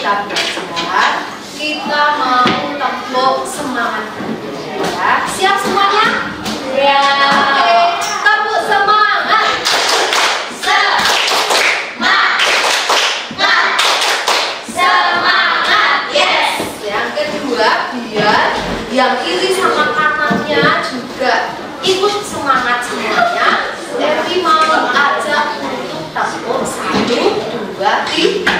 kita belajar, kita mau tepuk semangat ya. Siap semuanya? Ya. Oke, tepuk semangat. Semangat. Yes. Yang kedua, biar yang kiri sama kanannya juga ikut semangat semuanya. Evi mau ajak untuk tepuk 1, 2, 3.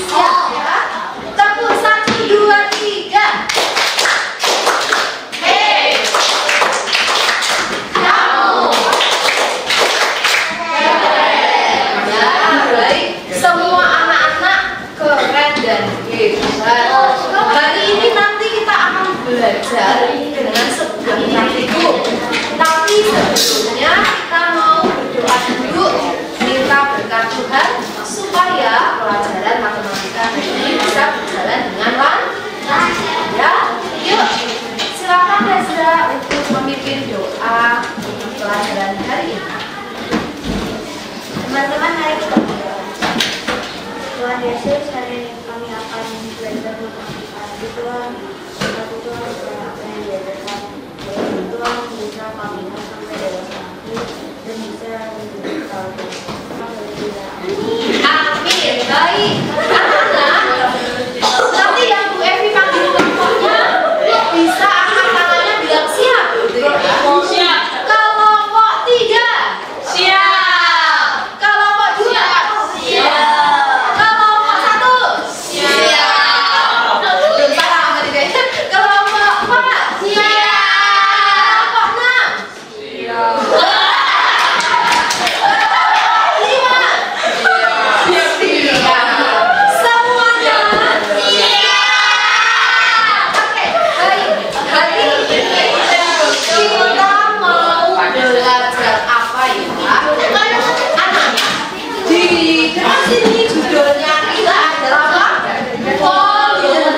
Siap ya? Tepuk 1, 2, 3. Hei, kamu keren. Ya, baik. Semua anak-anak keren dan hebat. Hari ini nanti kita akan belajar dengan sebuah praktikum. Tapi sebelumnya kita mau berdoa dulu, minta berkat Tuhan supaya pelajaran matematika ini bisa berjalan dengan lancar. Ya, yuk silakan Desra untuk memimpin doa untuk pelajaran hari ini. Teman-teman, mari kita berdoa. Tuhan Yesus, hari ini kami akan belajar matematika. Tuhan, berkati Tuhan supaya apa yang diajarkan Tuhan bisa kami sampai dewasa nanti dan bisa menjadi tahu. Amin. Baik. Nanti yang Bu Evi panggil kelompoknya bisa angkat tangannya bilang siap, gitu ya. Siap. Kelompok 3 Siap. kelompok 2 Siap. kelompok 1 Siap. belum salah sama dia. Kelompok 4 Siap. kelompok 6 Siap. 5 semuanya. Oke, baik. Hari ini kita mau belajar apa ya? Anak-anak. Di depan sini judulnya kita adalah apa? Volume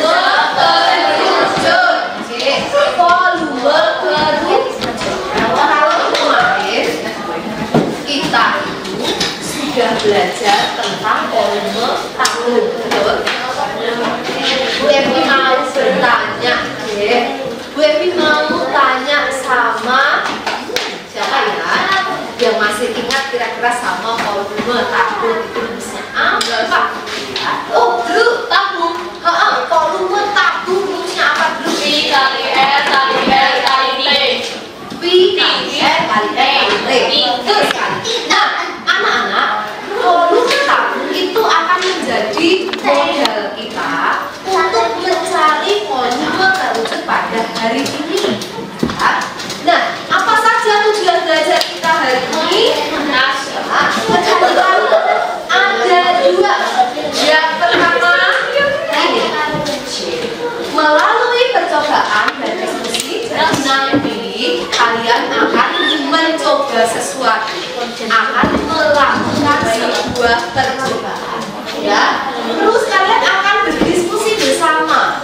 kerucut. Oke, volume kerucut. Kalau kemarin kita itu sudah belajar tentang volume tabung, betul? Bu Evi mau bertanya, Bu Evi mau tanya sama siapa ya? Yang masih ingat kira-kira sama volume tabung itu rumusnya apa? Oh, dulu tabung. Volume tabung rumusnya apa dulu? Pi kali R kali R kali T. Pi kali R kali R kali T. Betul sekali. Nah, anak-anak, volume tabung itu akan menjadi modal kita untuk mencari volume kerucut pada hari ini. Ya. Nah, apa saja tujuan belajar kita hari ini? Kebetulan ada 2. Yang pertama, ini melalui percobaan dan diskusi, jadi nanti kalian akan mencoba sesuatu, akan melakukan sebuah percobaan, ya. Terus kalian akan berdiskusi bersama,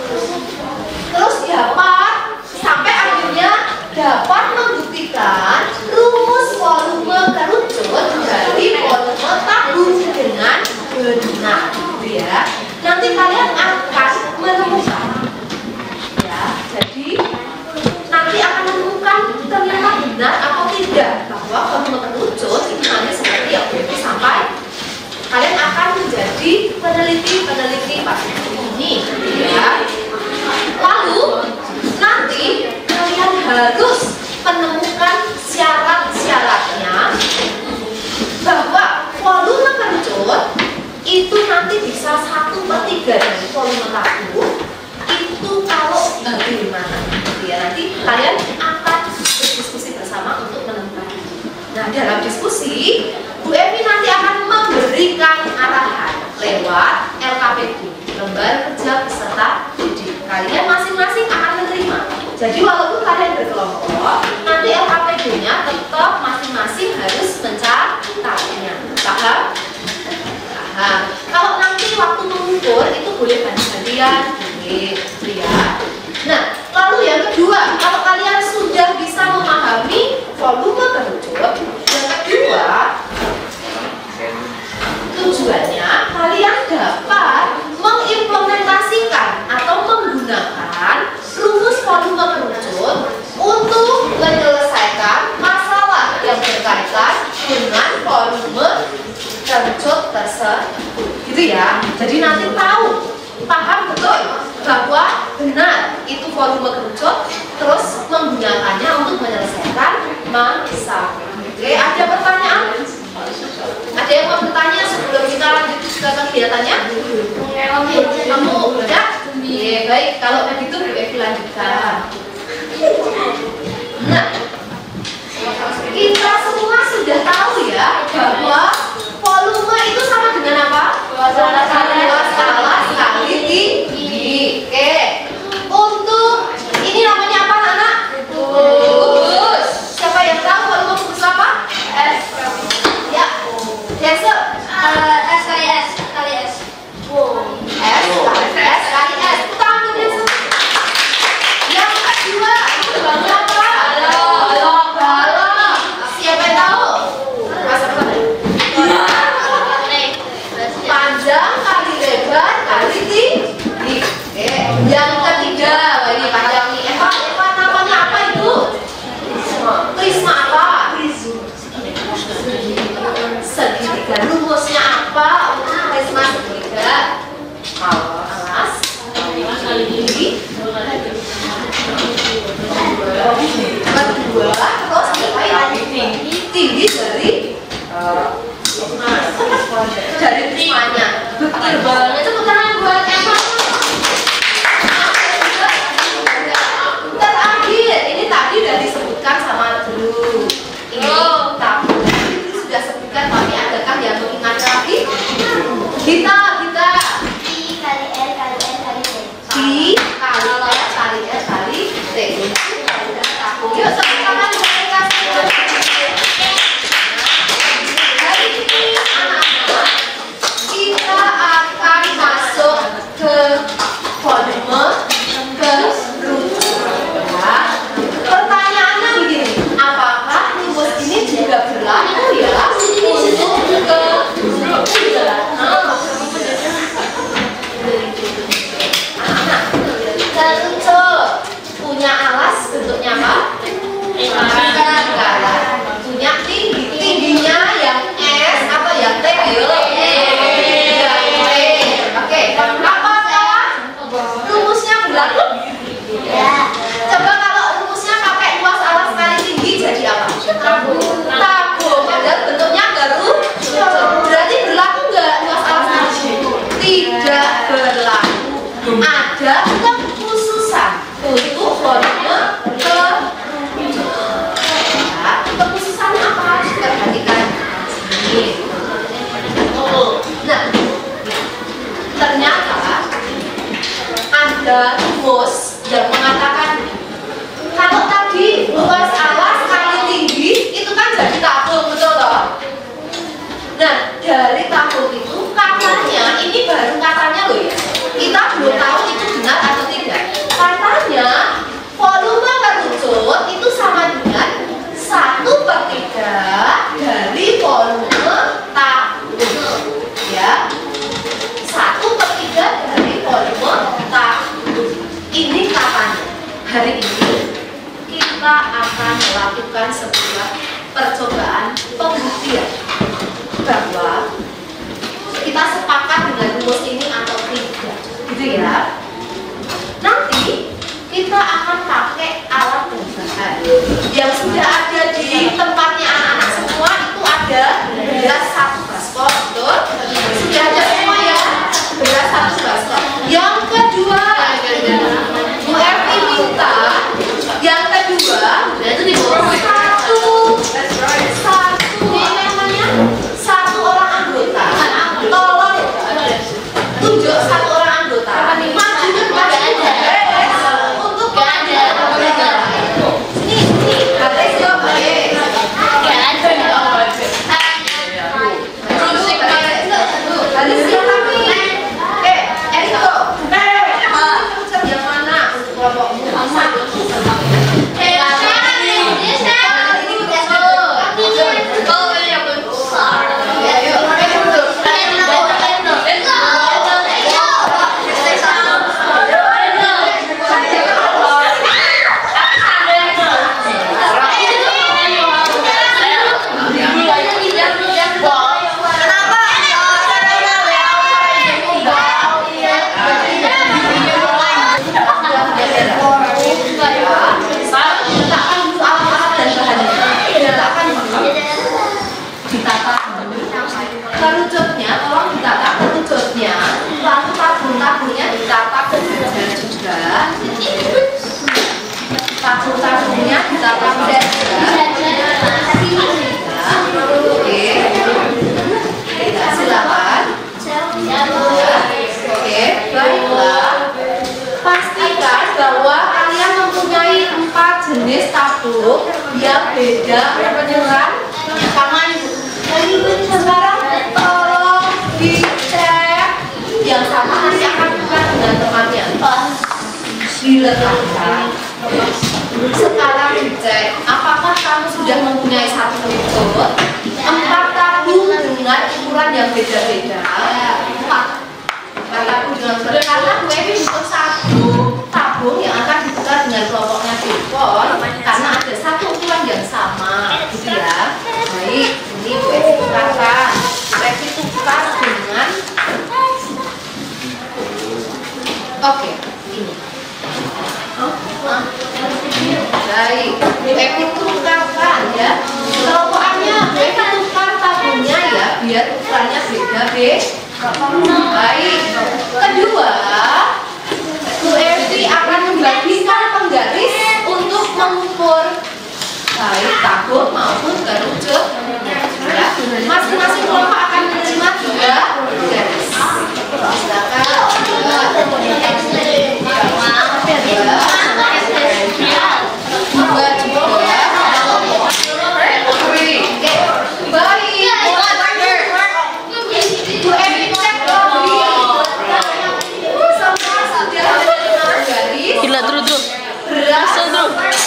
terus dapat sampai akhirnya dapat membuktikan rumus volume kerucut dari volume tabung dengan benar, gitu ya. Nanti kalian akan menemukan, ya. Jadi nanti akan menemukan ternyata benar atau tidak bahwa volume kerucut itu nanti seperti yang Evi sampai. Kalian akan menjadi peneliti pada ini, ya. Lalu nanti kalian harus menemukan syarat-syaratnya bahwa volume kerucut itu nanti bisa 1/3 dari volume tabung itu kalau bagaimana, ya. Nanti kalian akan berdiskusi bersama untuk menemukan. Nah, dalam diskusi Bu Evi nanti akan memberikan arahan lewat LKPD, lembar kerja peserta didik. Kalian masing-masing akan menerima. Jadi walaupun kalian berkelompok, nanti LKPD-nya tetap masing-masing harus mencatatnya. Paham? Paham. Kalau nanti waktu mengukur itu boleh ganti-gantian, boleh, ya. Nah, lalu yang kedua, kalau kalian sudah bisa memahami volume kerucut, yang kedua tujuannya kalian dapat mengimplementasikan paham betul bahwa benar itu volume kerucut, terus menggunakannya untuk menyelesaikan masalah. Oke, ada pertanyaan? Ada yang mau bertanya sebelum kita lanjut ke kegiatannya? Kamu udah? Iya, baik. Kalau begitu Bu Evi lanjutkan. Nah, kita semua sudah tahu ya bahwa volume itu sama dengan apa? Luas alas kali tinggi. Oke. Untuk ini namanya apa, anak? Kubus. Siapa yang tahu volume kubus apa? S. Ya. Dancer. S kali S. S kali S. Tangan dulu, Dancer. Yang kedua itu namanya apa? Balok. Siapa yang tahu? Panjang kali lebar kali tinggi. Oke. Yang ketiga, ini panjang nih. Eva namanya apa itu? Prisma apa? Segitiga. Rumusnya apa untuk prisma segitiga? Alas kali tinggi. Kedua, terus tinggi dari prismanya. Betul banget. Tepuk tangan buat Eva. Terakhir, ini tadi sudah disebutkan sama guru. Ini tapi itu sudah sebutkan, tapi adakah yang mengingat lagi? Kita I kali R kali N kali T. I kali R kali S kali T. Yuk, tepuk tangan buat Eva. Hari ini anak-anak kita akan masuk ke volume kerucut. Ya. Pertanyaannya begini, apakah rumus ini juga berlaku ya untuk kerucut? Punya alas bentuknya apa? Punya tingginya yang S atau yang T? Ayo. Oke, apakah rumusnya berlaku? Ya. Coba kalau rumusnya pakai luas alas kali tinggi jadi apa? Tabung. Padahal bentuknya kerucut. Berarti berlaku nggak luas alas kali tinggi? Tidak berlaku. Ada kekhususan untuk volume kerucut. Ya, kekhususannya apa? Perhatikan ini. Nah, ternyata ada rumus yang mengatakan kalau tadi luas alas kali tinggi itu kan jadi tabung, betul toh? Nah, dari tabung itu katanya, ini baru katanya loh ya, kita belum tahu itu benar atau tidak. Katanya volume kerucut itu sama dengan 1/3 dari volume tabung. Ya, 1/3 dari volume tabung. Ini katanya hari ini kita akan melakukan sebuah percobaan pembuktian bahwa kita sepakat dengan rumus ini atau tidak, gitu ya. Nanti kita akan pakai alat bahan yang sudah ada di tempatnya anak-anak semua. Itu ada beras 1 baskom, betul? Sudah ada semua ya, beras 1 baskom. Yang kedua, Bu Evi minta yang kedua itu di bawah satu orang anggota. Tolong tunjuk satu orang anggota. Maju ke depan untuk ini baris yo baris. Baris siapa nih? Eriko. Yang mana untuk kelompokmu? diletakkan. Sekarang dicek apakah kamu sudah mempunyai satu rumput 4 tabung dengan ukuran yang beda-beda. 4 tabung dengan karena gue butuh satu tabung yang akan ditukar dengan kelompoknya Depon karena ada satu ukuran yang sama, gitu ya. Baik, ini gue tukarkan. Gue tukar dengan oke, ini. Baik, gue tukarkan ya. Kelompokannya gue tukar tabungnya ya, biar ukurannya beda deh. Baik, kedua, Bu Evi akan membagikan penggaris untuk mengukur baik tabung maupun kerucut. Ya, masing-masing kelompok akan menerima 2 garis.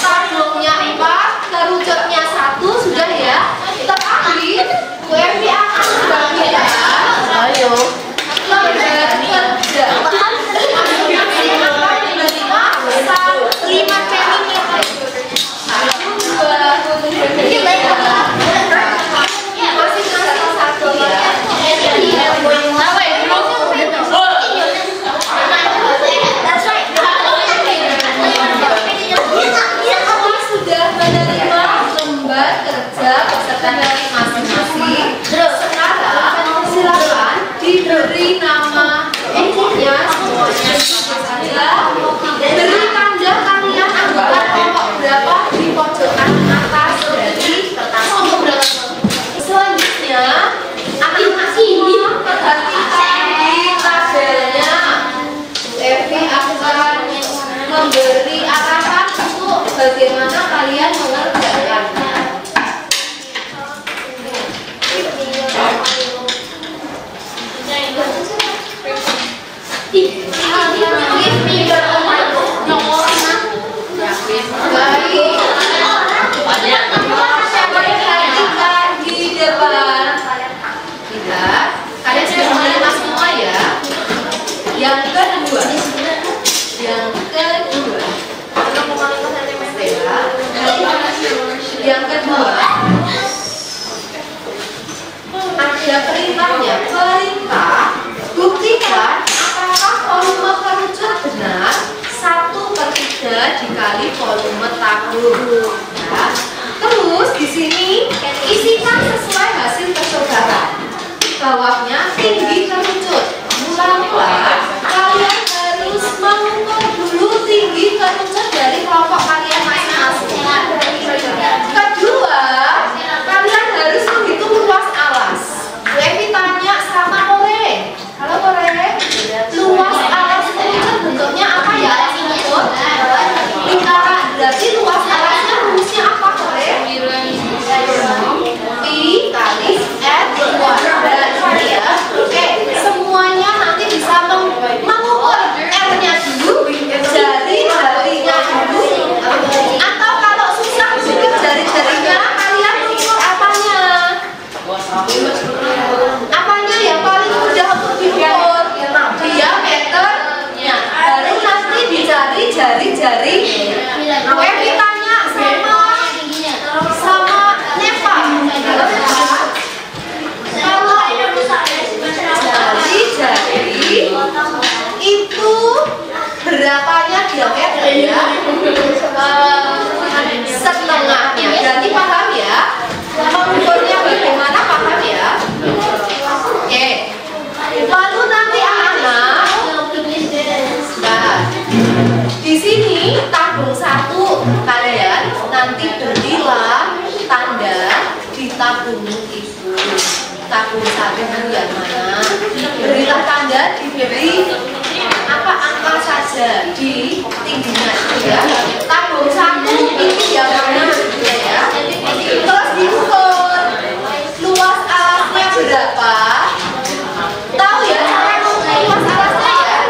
Tabungnya 4, kerucutnya 1 sudah ya. Tetapi Bu Evi akan membagikan ayo lembar kerja masing-masing akan menerima 5 cm. 1, 2, masing-masing 1 ya. Sudah menerima lembar kerja peserta dari masing-masing. Sekarang silakan diberi nama ibunya semuanya saja. Beri tanda kalian anggota kelompok berapa di pojokan atas dari kertas. Selanjutnya anak-anak semua perhatikan di tabelnya. Evi akan memberi arahan untuk bagaimana kalian mengerjakannya. Perhatikan di depan. Lihat, kalian sudah menerima semua ya. Yang kedua, ada perintahnya. Perintah buktikan apakah volume kerucut benar 1/3 dikali volume tabung. Ya. Terus di sini isikan sesuai hasil percobaan. Bawahnya tinggi kerucut. Mula-mula kalian harus mengukur dulu tinggi kerucut dari kelompok kalian masing-masing. Kedua, kalian harus menghitung luas alas. Bu Evi tanya sama Kore. Halo Kore, luas alas kerucut bentuknya apa ya? Lingkaran. Berarti luas alasnya rumusnya apa Kore? Pi kali R kuadrat ya. Oke, semuanya nanti bisa mengukur R-nya dulu, jari-jarinya dulu, atau kalau susah juga jari-jarinya kalian mengukur apanya? Apanya yang paling mudah untuk diukur? Diameternya. Baru nanti dicari jari-jari. Evi tanya sama Neva. Kalau jari-jari itu berapanya diameternya? Setengahnya. Berarti paham ya? Mengukurnya bagaimana, paham ya? Oke. Lalu nanti anak-anak, nah, di sini tabung 1 kalian nanti berilah tanda di tabung itu. Tabung 1 yang mana? Berilah tanda, diberi apa angka saja di tingginya ya. Tabung 1 ini yang mana ya? Terus diukur luas alasnya berapa? Tahu ya cara mengukur luas alasnya ya?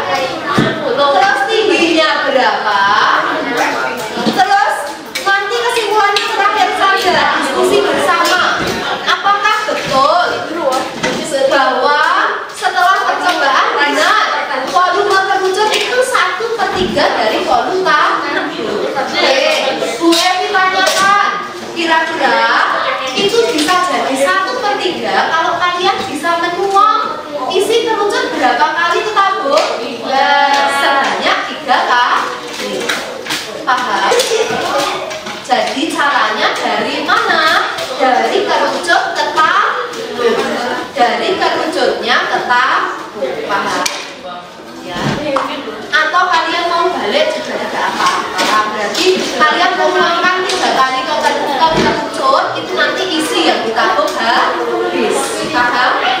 Terus tingginya berapa? 1/3 dari volume tabung. Oke, Bu Evi tanyakan, kira-kira itu bisa jadi 1/3 kalau kalian bisa menuang isi kerucut berapa kali ke tabung? Sebanyak 3 kali. Paham? Jadi caranya dari mana? Dari kerucut ke tabung. Dari kerucutnya ke tabung. Paham? Ya. Atau kalian mau balik juga tidak apa-apa. Berarti kalian mau menuangkan 3 kali ke kerucut, itu nanti isi yang ditabung habis. Paham? Oke.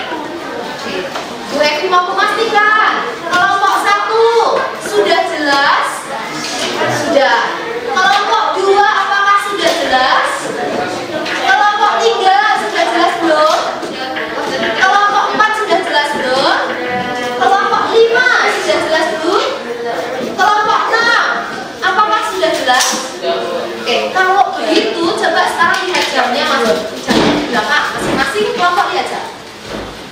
Bu Evi mau memastikan kelompok 1 sudah jelas? Sudah. Kelompok 2 apakah sudah jelas? Kelompok 3 sudah jelas belum? Kelompok 4 sudah jelas belum? Kelompok 5 sudah jelas belum? Kelompok 6 apakah sudah jelas? Oke, kalau begitu coba sekarang lihat jamnya masuk jamnya di belakang masing-masing kelompok lihat jam.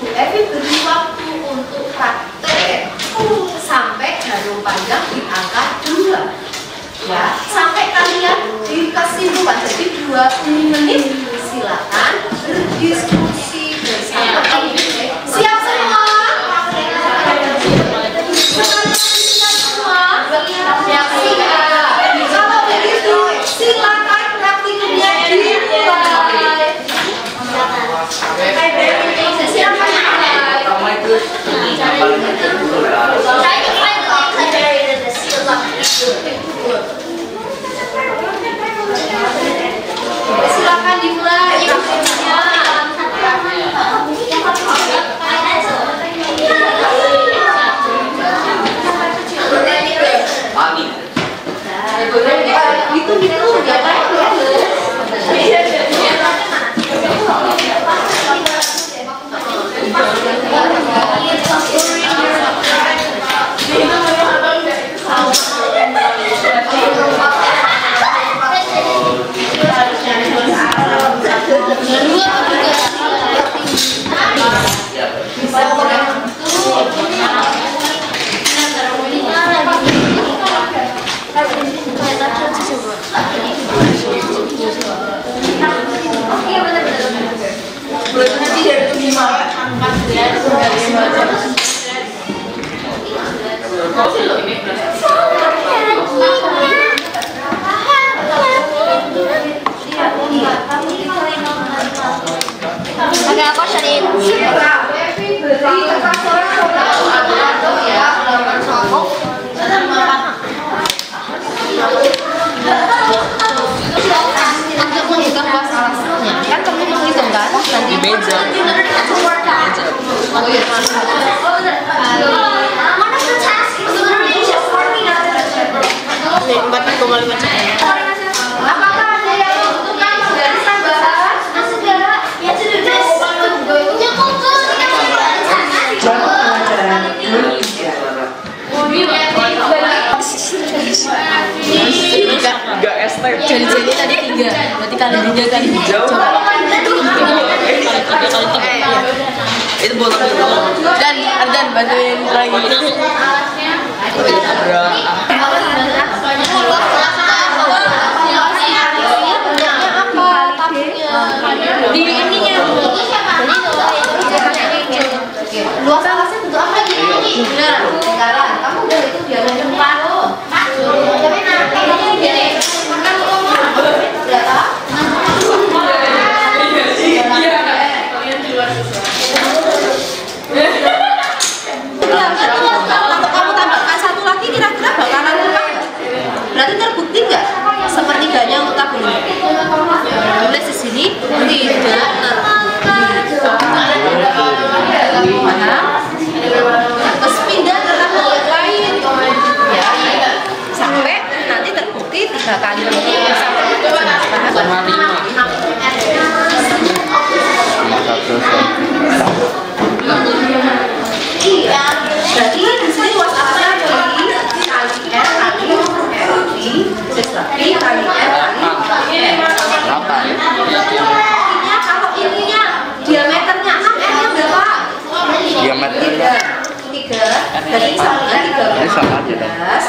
Bu Evi beri waktu untuk praktek sampai jarum panjang di angka 2. Ya, sampai kalian di kesimpulan jadi 20 menit silakan berdiskusi bersama. Siap semua? Siap semua? Siap. Kalau begitu silakan praktikumnya dimulai. Siapa yang mulai? Silakan dimulai praktiknya. Itu jangan kan kamu menghitung kan nanti meja. Oh iya. Apakah ada yang membutuhkan dari tambahan? Ya sudah. Enggak STP. Jadi tadi 3, berarti kali 3 kali coba. Kali 3. Itu bolak Dan bantuin lagi. Di ininya. Luas alasnya bentuk apa gini? Benar. Sekarang kamu udah itu biar depan lo. Tapi nanti gini. Makan berapa? Kamu tambahkan 1 lagi kira-kira bakalan berapa? Berarti terbukti nggak sepertiganya untuk tabung ini? Tulis di sini tidak terbukti. Terus pindah ke tabung yang lain, ya, sampai nanti terbukti 3 kali sama 5. Iya, berarti di sini luas alasnya kali R kali kali kalau ininya diameternya 6, R-nya berapa? Diameternya 3. Berarti sama 13.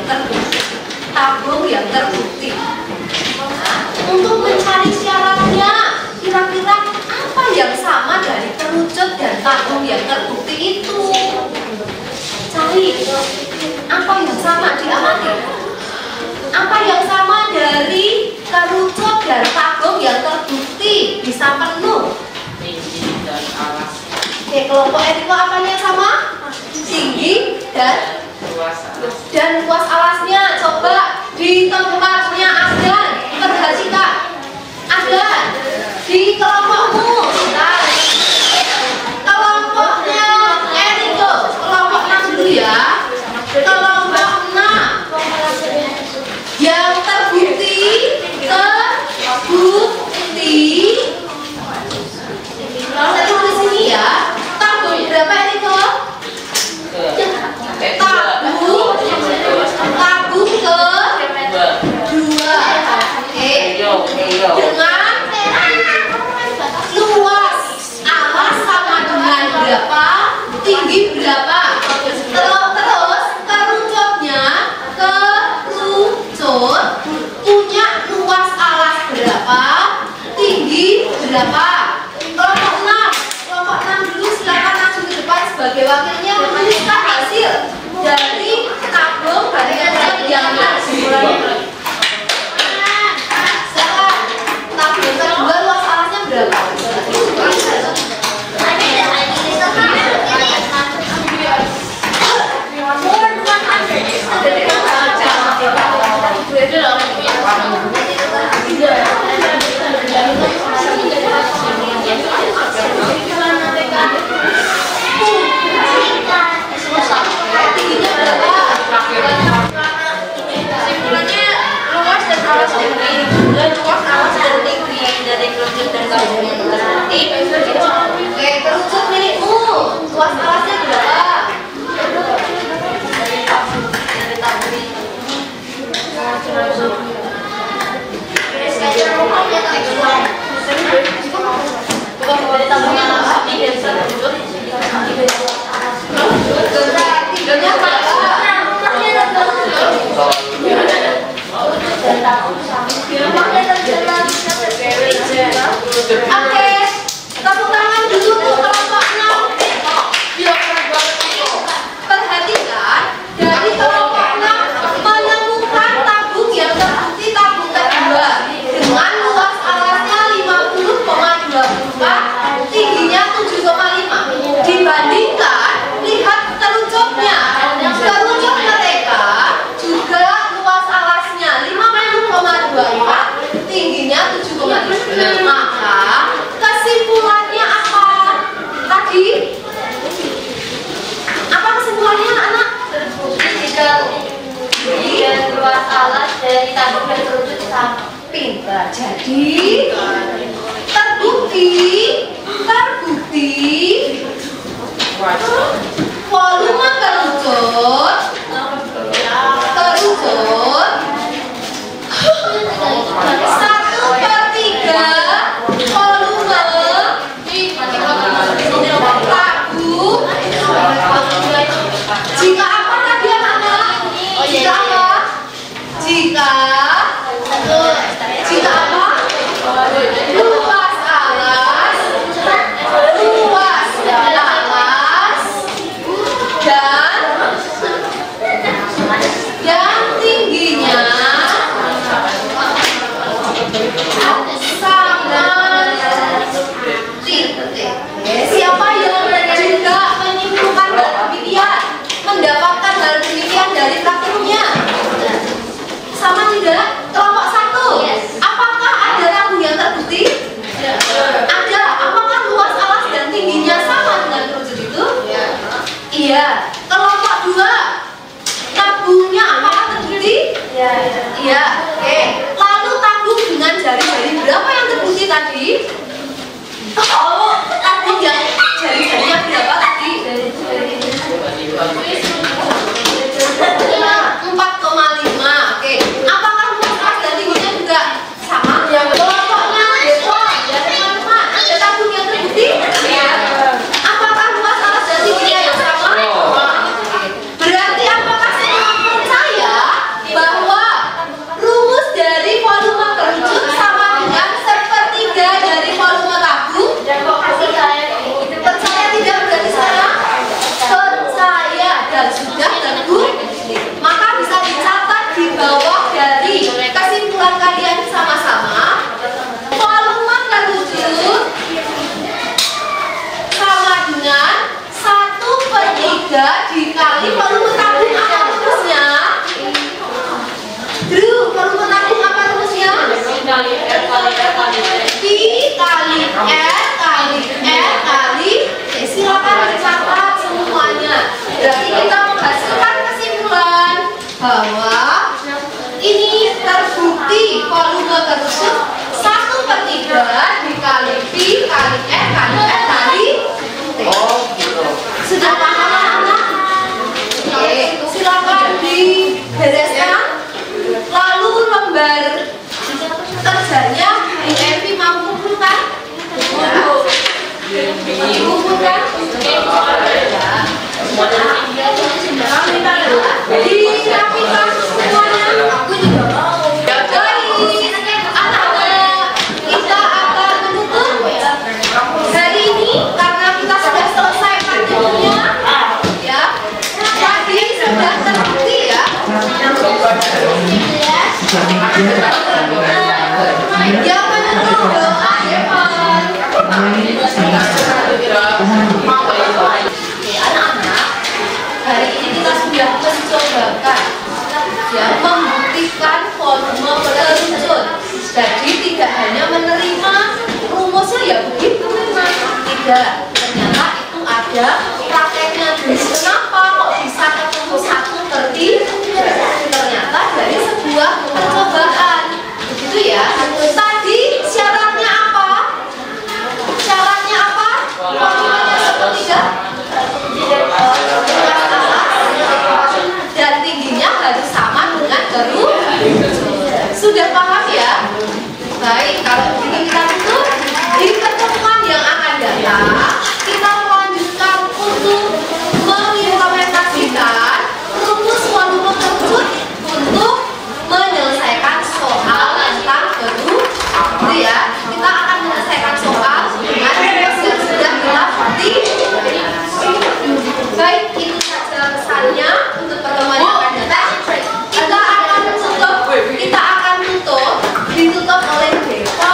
terbukti. Tabung yang terbukti. Nah, untuk mencari syaratnya, kira-kira apa yang sama dari kerucut dan tabung yang terbukti itu? Cari apa yang sama, diamati. Apa yang sama dari kerucut dan tabung yang terbukti bisa penuh? Tinggi dan alas. Oke, kelompok Eriko apanya sama? Tinggi dan luas alasnya. Coba di tempatnya Adan, perhatikan. Adan, di kelompokmu. Nah, kelompoknya Eriko, kelompok 6 dulu ya. Kelompok 6 yang terbukti, saya tulis sini ya. Tabung berapa Eriko? Tabung ke 2. Oke. Dengan luas alas sama dengan berapa? Tinggi berapa? Terus kerucutnya, kerucut punya luas alas berapa? Tinggi berapa? Kelompok 6 dulu silakan maju ke depan sebagai wakilnya menuliskan hasil dari tabung bandingan yang silakan. Tabung kedua luas alasnya berapa? Simpulannya luas dan alas dan tinggi dari kerucut dan tabung yang terbukti. Oke, kerucut milikmu luas alasnya berapa? Dari tabung Oke, tepuk tangan dulu untuk kelompok 6. Perhatikan, dari kelompok 6 menemukan tabung yang terbukti tabung kedua dengan luas alasnya 50,24, tingginya 7,5. Dibandingkan, lihat kerucutnya. Kerucut mereka juga luas alasnya 50,24, tingginya 7,5. Maka kesimpulannya apa? Tadi apa kesimpulannya anak-anak? Terbukti jika luas alas dari tabung dan kerucut sama. Pintar. Jadi terbukti volume kerucut 1/3 volume tabung. Jika apa tadi anak-anak? Jika apa? Jika apa? Luas alas dan tingginya Pi kali F dari T. Sudah paham anak-anak? Oke, silakan dibereskan. Lalu lembar kerjanya Bu Evi mau kumpulkan? Dikumpulkan? Dirapikan semuanya. Aku juga mau. Baik, anak-anak, kita akan menutup hari ini karena kita sudah selesai praktikumnya. Ya, tadi sudah terbukti ya. Yang menutup doa Evan. Oke, anak-anak, hari ini kita sudah mencobakan yang membuktikan volume terjun. Jadi tidak hanya menerima rumusnya ya begitu memang. Tidak, ternyata itu ada prakteknya. Kenapa kok bisa ketemu 1/3? Ternyata dari sebuah percobaan. Begitu ya. Tadi syaratnya apa? Syaratnya apa? Volumenya 1/3. Dan tingginya harus sama dengan sudah paham ya? Baik, kalau begini kita tutup. Di pertemuan yang akan datang kita melanjutkan untuk mengimplementasikan rumus volume terjun untuk menyelesaikan soal tentang gitu ya. Kita akan menyelesaikan soal dengan rumus yang sudah dilewati. Baik, itu saja pesannya untuk pertemuan yang akan datang. Kita akan ditutup oleh Dewa.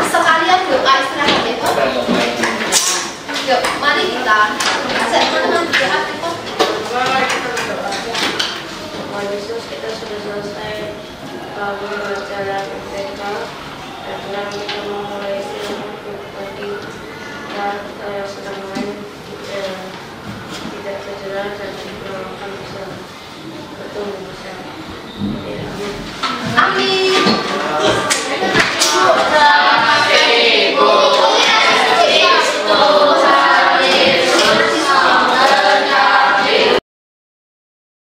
Sekalian doa istirahat Dewa. Yuk, mari kita ajak teman-teman doa Dewa. Tuhan Yesus, kita sudah selesai membaca MTK dan sekarang kita memulai sidang tadi. Kita sedang main tidak sejelas dan kita akan bisa bertemu bersama.